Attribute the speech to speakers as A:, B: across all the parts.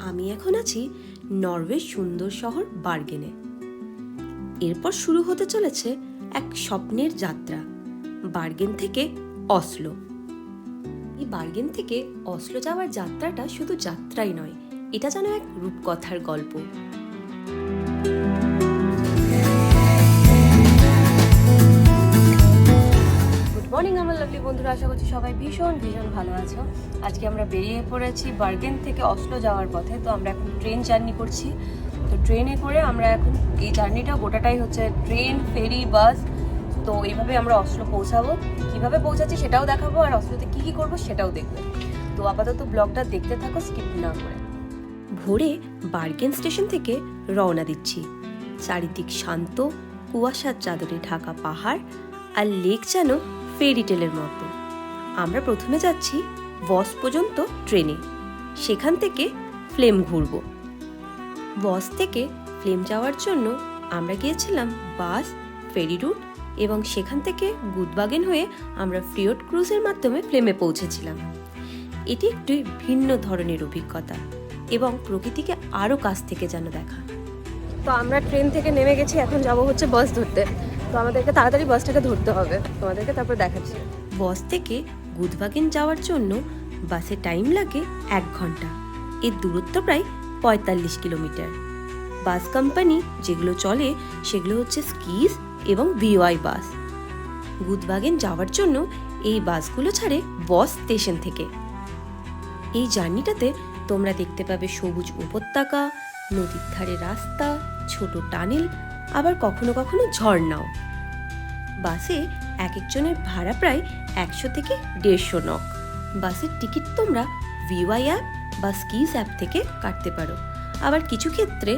A: আমি এখন আছি নরওয়ের সুন্দর শহর বার্গেনে। এরপর শুরু হতে চলেছে এক স্বপ্নের যাত্রা বার্গেন থেকে অসলো। এই বার্গেন থেকে অসলো যাওয়ার যাত্রাটা শুধু যাত্রাই নয়, এটা যেন এক রূপকথার গল্প। মর্নিং আমার লাভলি বন্ধুরা, আশা করছি সবাই ভীষণ ভালো আছো। আজকে আমরা বেরিয়ে পড়েছি বার্গেন থেকে অসলো যাওয়ার পথে। তো আমরা এখন ট্রেন জার্নি করছি। তো ট্রেনে করে আমরা এখন এই জার্নিটা গোটাটাই হচ্ছে ট্রেন, ফেরি, বাস। তো এইভাবে আমরা অসলো পৌঁছাবো। কীভাবে পৌঁছাচ্ছি সেটাও দেখাবো, আর অসলোতে কী কী করবো সেটাও দেখবো। তো আপাতত ব্লগটা দেখতে থাকো, স্কিপ না করে। ভোরে বার্গেন স্টেশন থেকে রওনা দিচ্ছি। চারিদিক শান্ত, কুয়াশার চাদরে ঢাকা পাহাড় আর লেক যেন ফেরি টেলের মতো। আমরা প্রথমে যাচ্ছি বস পর্যন্ত ট্রেনে, সেখান থেকে ফ্লেম ঘুরব। বস থেকে ফ্লেম যাওয়ার জন্য আমরা গিয়েছিলাম বাস, ফেরি রুট, এবং সেখান থেকে গুদবাগেন হয়ে আমরা ফ্রিয়ড ক্রুজের মাধ্যমে ফ্লেমে পৌঁছেছিলাম। এটি একটি ভিন্ন ধরনের অভিজ্ঞতা এবং প্রকৃতিকে আরও কাছ থেকে যেন দেখা। তো আমরা ট্রেন থেকে নেমে গেছি, এখন যাব হচ্ছে বাস ধরতে। তো আমাদেরকে তাড়াতাড়ি বাসটাকে ধরতে হবে, তোমাদেরকে তারপর দেখাচ্ছি। বস থেকে গুদবাগেন যাওয়ার জন্য বাসে টাইম লাগে 1 ঘন্টা। এর দূরত্ব প্রায় 45 কিলোমিটার। বাস কোম্পানি যেগুলো চলে সেগুলো হচ্ছে স্কিস এবং ভিওয়াই বাস। গুদবাগেন যাওয়ার জন্য এই বাসগুলো ছাড়ে বস স্টেশন থেকে। এই জার্নিটাতে তোমরা দেখতে পাবে সবুজ উপত্যকা, নদীর ধারে রাস্তা, ছোট টানেল, আবার কখনো কখনো ঝর্ণাও। বাসে এক একজনের ভাড়া প্রায় 100 থেকে 150 নক। বাসের টিকিট তোমরা ভিওয়াই অ্যাপ বা স্কিস অ্যাপ থেকে কাটতে পারো, আবার কিছু ক্ষেত্রে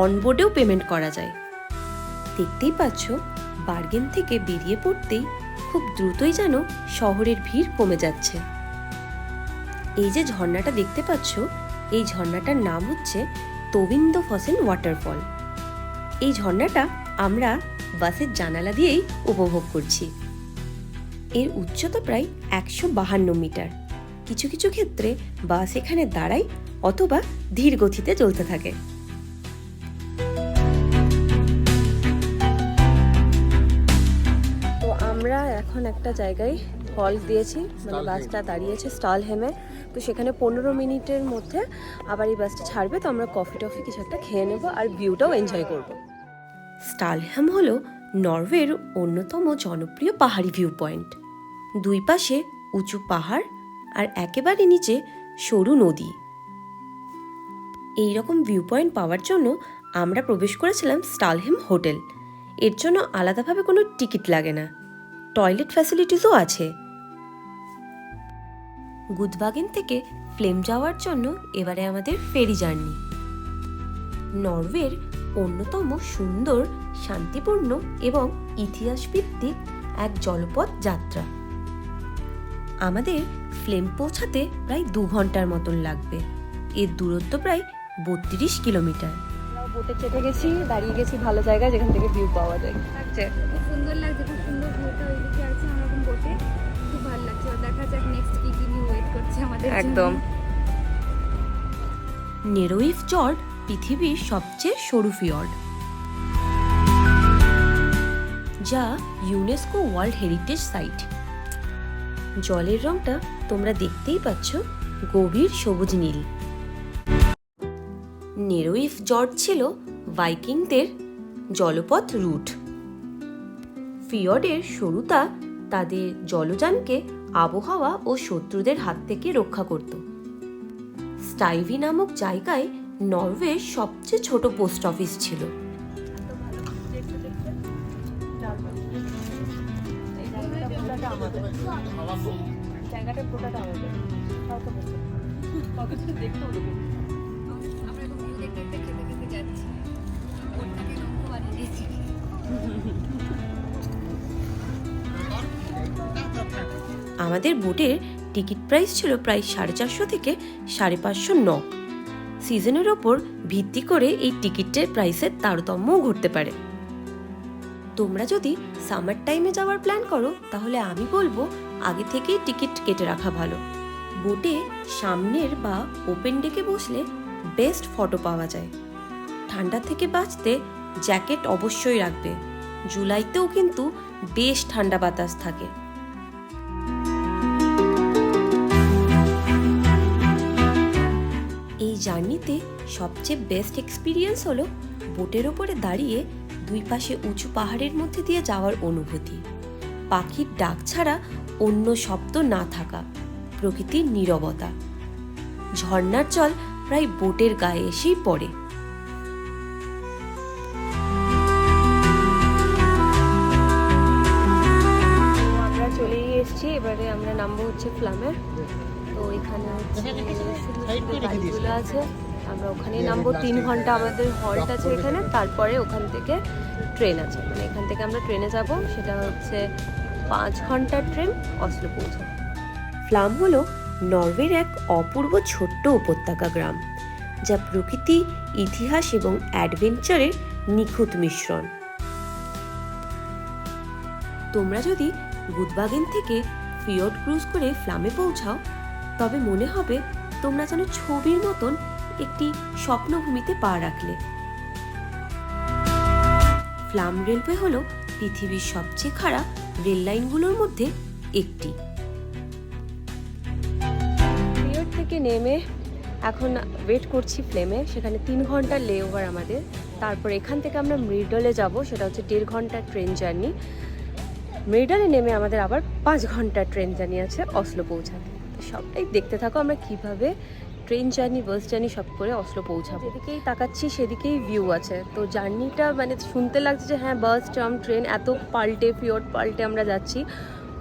A: অনবোর্ডেও পেমেন্ট করা যায়। দেখতেই পাচ্ছ, বার্গেন থেকে বেরিয়ে পড়তেই খুব দ্রুতই যেন শহরের ভিড় কমে যাচ্ছে। এই যে ঝর্ণাটা দেখতে পাচ্ছ, এই ঝর্ণাটার নাম হচ্ছে তোবিন্দফসেন ওয়াটারফল। এই ঝর্ণাটা আমরা বাসের জানালা দিয়েই উপভোগ করছি। এর উচ্চতা প্রায় 152 মিটার। কিছু কিছু ক্ষেত্রে বাস এখানে দাঁড়ায় অথবা ধীর গতিতে চলতে থাকে। তো আমরা এখন একটা জায়গায় হল্ট দিয়েছি, মানে বাসটা দাঁড়িয়েছে স্টালহেমে। তো সেখানে 15 মিনিটের মধ্যে আবার এই বাসটা ছাড়বে। তো আমরা কফি টফি কিছু একটা খেয়ে নেবো আর ভিউটাও এনজয় করব। স্টালহেম হলো নরওয়ের অন্যতম জনপ্রিয় পাহাড়ি ভিউ পয়েন্ট। দুই পাশে উঁচু পাহাড় আর একেবারে নিচে সরু নদী। এই রকম ভিউ পয়েন্ট পাওয়ার জন্য আমরা প্রবেশ করেছিলাম স্টালহেম হোটেল। এর জন্য আলাদাভাবে কোনো টিকিট লাগে না, টয়লেট ফ্যাসিলিটিসও আছে। গুদবাগেন থেকে ফ্লেম যাওয়ার জন্য এবারে আমাদের ফেরি জার্নি। নরওয়ের অন্যতম সুন্দর, শান্তিপূর্ণ এবং ইতিহাসভিত্তিক এক জলপথ যাত্রা। আমাদের ফ্লেম পৌঁছাতে প্রায় 2 ঘন্টার মতন লাগবে। এর দূরত্ব প্রায় 32 কিলোমিটার। বোটে চেপে গেছি, দাঁড়িয়ে গেছি ভালো জায়গায় যেখান থেকে ভিউ পাওয়া যায়।
B: খুব সুন্দর লাগছে, খুব সুন্দর ভিউটা ওইদিকে আছে। আমরা এখন বোটে, খুব ভালো লাগছে। দেখা যাক নেক্সট কি কি ভিউ ওয়েট করছে আমাদের জন্য।
A: একদম। নেরোইফ জর্ড পৃথিবীর সবচেয়ে সরু ফিয়র্ড, যা ইউনেস্কো ওয়ার্ল্ড হেরিটেজ সাইট। জলের রংটা তোমরা দেখতেই পাচ্ছ, গভীর সবুজ নীল। নেরোইফ জর্ড ছিল ভাইকিংদের জলপথ রুট। ফিয়র্ডের সরুতা তাদের জলযানকে আবহাওয়া ও শত্রুদের হাত থেকে রক্ষা করত। স্টাইভি নামক জায়গায় নরওয়ের সবচেয়ে ছোট পোস্ট অফিস ছিল। আমাদের বোটের টিকিট প্রাইস ছিল প্রায় 450 থেকে 550 নক। সিজনের ওপর ভিত্তি করে এই টিকিটের প্রাইসের তারতম্যও ঘটতে পারে। তোমরা যদি সামার টাইমে যাওয়ার প্ল্যান করো তাহলে আমি বলবো আগে থেকেই টিকিট কেটে রাখা ভালো। বোটে সামনের বা ওপেন ডেকে বসলে বেস্ট ফটো পাওয়া যায়। ঠান্ডা থেকে বাঁচতে জ্যাকেট অবশ্যই রাখবে, জুলাইতেও কিন্তু বেশ ঠান্ডা বাতাস থাকে। এই জার্নিতে সবচেয়ে বেস্ট এক্সপিরিয়েন্স হলো বোটের ওপরে দাঁড়িয়ে দুই পাশে উঁচু পাহাড়ের মধ্যে দিয়ে যাওয়ার অনুভূতি। পাখির ডাক ছাড়া অন্য শব্দ না থাকা, প্রকৃতির নীরবতা। ঝর্ণার জল প্রায় বোটের গায়ে এসেই পড়ে। আমরা চলেই এসেছি, এবারে আমরা নামবো হচ্ছে ফ্লামে। তো এখানে গাড়িগুলো আছে, আমরা ওখানেই নামবো। 3 ঘন্টা আমাদের হল্ট আছে এখানে, তারপরে ওখান থেকে ট্রেন আছে, মানে এখান থেকে আমরা ট্রেনে যাব, সেটা হচ্ছে 5 ঘন্টার ট্রেন, অসলো পৌঁছাবো। ফ্লাম হলো নরওয়ের এক অপূর্ব ছোট্ট উপত্যকা গ্রাম, যা প্রকৃতি, ইতিহাস এবং অ্যাডভেঞ্চারের নিখুঁত মিশ্রণ। তোমরা যদি গুডবাগেন থেকে ফিয়র্ড ক্রুজ করে ফ্লামে পৌঁছাও, তবে মনে হবে তোমরা যেন ছবির মতন একটি স্বপ্নভূমিতে পা রাখলে। ফ্লাম রেলওয়ে হলো পৃথিবীর সবচেয়ে খাড়া রেল লাইনগুলোর মধ্যে একটি। ফিয়র্ড থেকে নেমে এখন ওয়েট করছি ফ্লেমে, সেখানে 3 ঘন্টার লে ওভার আমাদের। তারপর এখান থেকে আমরা মৃডলে যাব, সেটা হচ্ছে 1.5 ঘন্টার ট্রেন জার্নি। মৃডলে নেমে আমাদের আবার 5 ঘন্টার ট্রেন জার্নি আছে অসলো পৌঁছাতে। সবটাই দেখতে থাকো আমরা কিভাবে ট্রেন জার্নি, বাস জার্নি সব করে অসলো পৌঁছাবো। যেদিকেই তাকাচ্ছি সেদিকেই ভিউ আছে। তো জার্নিটা মানে শুনতে লাগছে যে হ্যাঁ বাস, ট্রাম, ট্রেন এত পাল্টে, ফিয়র্ড পাল্টে আমরা যাচ্ছি,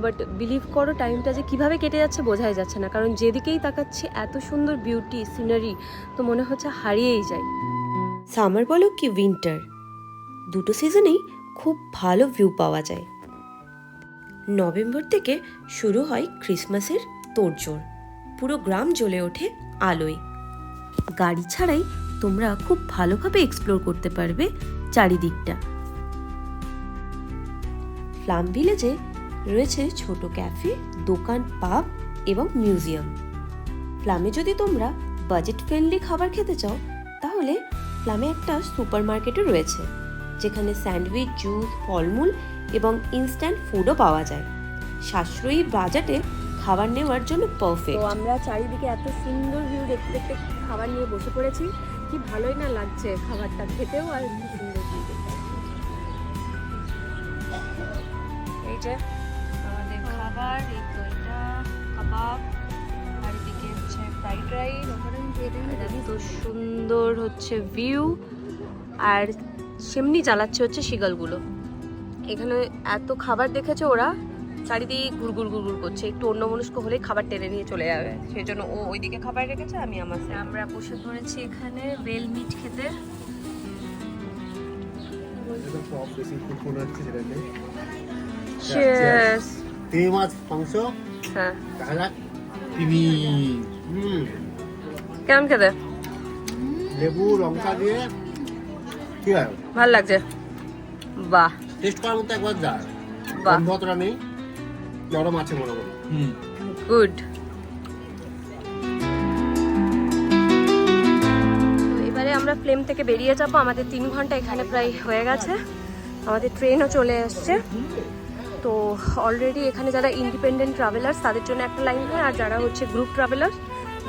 A: বাট বিলিভ করো টাইমটা যে কিভাবে কেটে যাচ্ছে বোঝাই যাচ্ছে না, কারণ যেদিকেই তাকাচ্ছি এত সুন্দর বিউটি, সিনারি, তো মনে হচ্ছে হারিয়েই যাই। সামার বলো কি উইন্টার, দুটো সিজনেই খুব ভালো ভিউ পাওয়া যায়। নভেম্বর থেকে শুরু হয় ক্রিসমাসের তোড়জোড়, পুরো গ্রাম জ্বলে ওঠে আলোয়। গাড়ি ছাড়াই তোমরা খুব ভালোভাবে এক্সপ্লোর করতে পারবে চারিদিকটা। ফ্লাম ভিলেজে রয়েছে ছোট ক্যাফে, দোকান, পাব এবং মিউজিয়াম। ফ্লামে যদি তোমরা বাজেট ফ্রেন্ডলি খাবার খেতে চাও, তাহলে ফ্লামে একটা সুপার মার্কেটও রয়েছে, যেখানে স্যান্ডউইচ, জুস, ফলমূল এবং ইনস্ট্যান্ট ফুডও পাওয়া যায়। সাশ্রয়ী বাজেটে খাবার নেওয়ার জন্য পারফেক্ট। তো আমরা চারিদিকে এত সুন্দর ভিউ দেখতে দেখতে খাবার নিয়ে বসে পড়েছি, কি ভালোই না লাগছে খাবারটা খেতেও, আর কি সুন্দর ভিউ দেখতে। এই যে আমাদের খাবার, এই তো এটা কাবাব, আর এদিকে হচ্ছে ফ্রাইড রাইস। এত সুন্দর হচ্ছে ভিউ, আর সেমনি জ্বালাচ্ছে হচ্ছে শিগালগুলো। এখানে এত খাবার দেখেছে ওরা, চারিদিকে গুড়গুড় গুড়গুড় করছে, একটু অন্যমনস্ক হলেই খাবার টেনে নিয়ে চলে যাবে, সেই জন্য ও ওইদিকে খাবার রেখেছে, আমি আমার। আমরা বসে পড়েছি এখানে ওয়েল মিট খেতে। Cheers.
C: তিমি মাছ মাংস,
A: হ্যাঁ
C: তিমি
A: কেমন খেতে?
C: লেবু লঙ্কা দিয়ে ঠিক আছে,
A: ভালো লাগছে। বাহ,
C: টেস্ট করার মতো একবার যা,
A: বাহ,
C: অতটা নেই, নরম আছে মোটামুটি।
A: গুড। এবারে আমরা ফ্লেম থেকে বেরিয়ে যাব। আমাদের 3 ঘন্টা এখানে প্রায় হয়ে গেছে, আমাদের ট্রেনও চলে এসছে। তো অলরেডি এখানে যারা ইন্ডিপেন্ডেন্ট ট্রাভেলার্স তাদের জন্য একটা লাইন হয়, আর যারা হচ্ছে গ্রুপ ট্রাভেলার্স,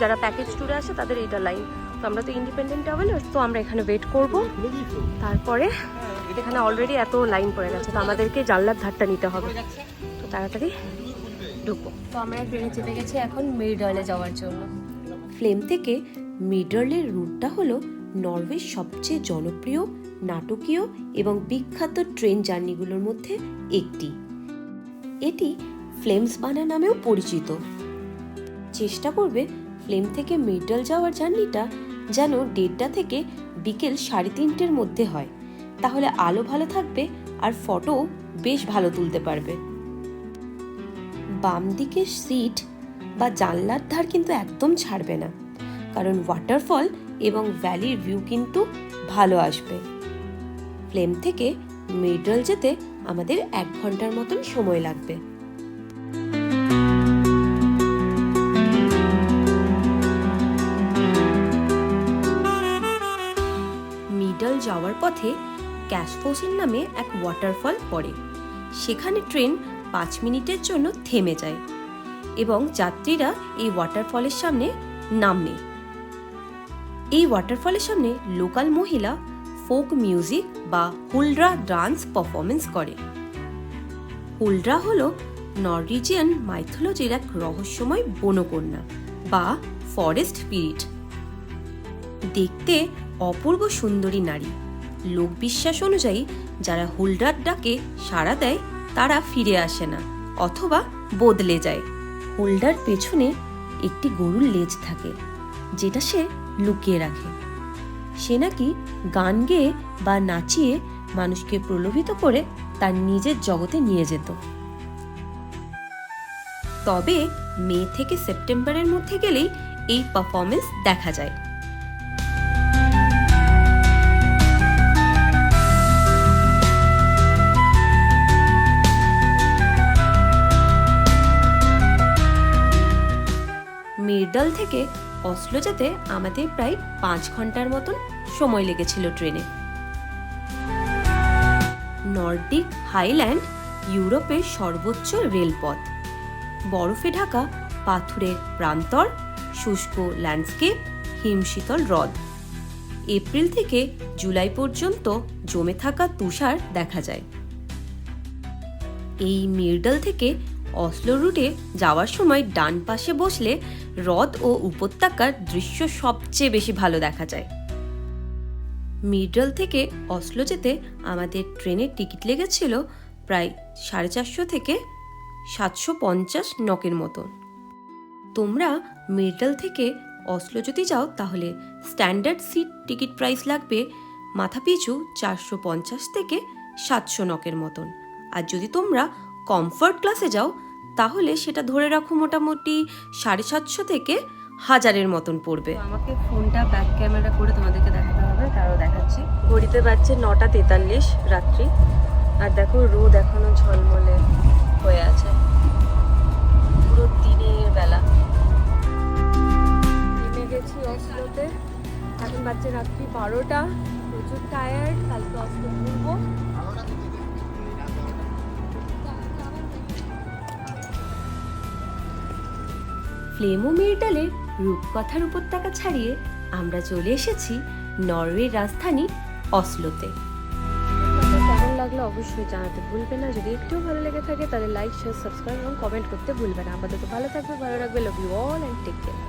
A: যারা প্যাকেজ ট্যুরে আসে তাদের এইটা লাইন। তো আমরা তো ইন্ডিপেন্ডেন্ট ট্রাভেলার্স, তো আমরা এখানে ওয়েট করব। তারপরে এখানে অলরেডি এত লাইন পড়ে গেছে, তো আমাদেরকে জানলার ধারটা নিতে হবে, তো তাড়াতাড়ি ঢুকবো। তো আমরা ট্রেনে চেপে গেছি এখন মৃডলে যাওয়ার জন্য। ফ্লেম থেকে মৃডলের রুটটা হলো নরওয়ের সবচেয়ে জনপ্রিয়, নাটকীয় এবং বিখ্যাত ট্রেন জার্নিগুলোর মধ্যে একটি। এটি ফ্লেমস বানা নামেও পরিচিত। চেষ্টা করবে ফ্লেম থেকে মৃডল যাওয়ার জার্নিটা যেন 1:30 থেকে বিকেল 3:30-র মধ্যে হয়, তাহলে আলো ভালো থাকবে আর ফটো বেশ ভালো তুলতে পারবে। বাম দিকের সিট বা জানলার ধার কিন্তু একদম ছাড়বে না, কারণ ওয়াটারফল এবং ভ্যালির ভিউ কিন্তু ভালো আসবে। ফ্লেম থেকে মৃডল যেতে আমাদের 1 ঘন্টার মতন সময় লাগবে। মিডল যাওয়ার পথে ক্যাশফোসিন নামে এক ওয়াটারফল পড়ে। সেখানে ট্রেন 5 মিনিটের জন্য থেমে যায় এবং যাত্রীরা এই ওয়াটারফলের সামনে নামে। এই ওয়াটারফলের সামনে লোকাল মহিলা ফোক মিউজিক বা হুলড্রা ডান্স পারফরমেন্স করে। হুলড্রা হলো নরওয়েজিয়ান মাইথোলজির এক রহস্যময় বনকন্যা বা ফরেস্ট স্পিরিট। দেখতে অপূর্ব সুন্দরী নারী। লোকবিশ্বাস অনুযায়ী যারা হুলড্রার ডাকে সাড়া দেয় তারা ফিরে আসে না অথবা বদলে যায়। হুলডার পেছনে একটি গরুর লেজ থাকে যেটা সে লুকিয়ে রাখে। সে নাকি গান গেয়ে বা নাচিয়ে মানুষকে প্রলোভিত করে তার নিজের জগতে নিয়ে যেত। তবে মে থেকে সেপ্টেম্বরের মধ্যে গেলেই এই পারফরমেন্স দেখা যায়। মিরডাল থেকে অসলো যেতে আমাদের প্রায় 5 ঘন্টার মতন সময় লেগেছিল ট্রেনে। নর্ডিক হাইল্যান্ড ইউরোপের সর্বোচ্চ রেলপথ। বরফে ঢাকা পাথুরের প্রান্তর, শুষ্ক ল্যান্ডস্কেপ, হিমশীতল হ্রদ। এপ্রিল থেকে জুলাই পর্যন্ত জমে থাকা তুষার দেখা যায়। এই মিরডাল থেকে অসলো রুটে যাওয়ার সময় ডান পাশে বসলে হ্রদ ও উপত্যকার দৃশ্য সবচেয়ে বেশি ভালো দেখা যায়। মিরডাল থেকে অসলো যেতে আমাদের ট্রেনের টিকিট লেগেছিল প্রায় 450 থেকে 750 নকের মতন। তোমরা মিরডাল থেকে অসলো যদি যাও তাহলে স্ট্যান্ডার্ড সিট টিকিট প্রাইস লাগবে মাথাপিছু 450 থেকে 700 নকের মতন। আর যদি তোমরা কমফর্ট ক্লাসে যাও তাহলে সেটা ধরে রাখো মোটামুটি 750 থেকে 1000-এর মতন পড়বে। আমাকে ফোনটা ব্যাক ক্যামেরা করে তোমাদেরকে দেখাতে হবে, তারও দেখাচ্ছি। ঘড়িতে বাজছে 9:43 রাত্রি, আর দেখো রোদ এখনো ঝলমলে হয়ে আছে, পুরো দিনের বেলা। নেমে গেছি অসলোতে, এখন বাজছে রাত্রি 12টা। প্রচুর টায়ার্ড, কালকে অসলো ঘুরবো। ফ্লেমো মিরডালের রূপকথার উপত্যকা ছাড়িয়ে আমরা চলে এসেছি নরওয়ের রাজধানী অসলোতে। কেমন লাগলো অবশ্যই জানাতে ভুলবে না। যদি একটু ভালো লেগে থাকে তাহলে লাইক, শেয়ার, সাবস্ক্রাইব এবং কমেন্ট করতে ভুলবে না। আপাতত ভালো থাকবে, ভালো রাখবে। Love you all and take care.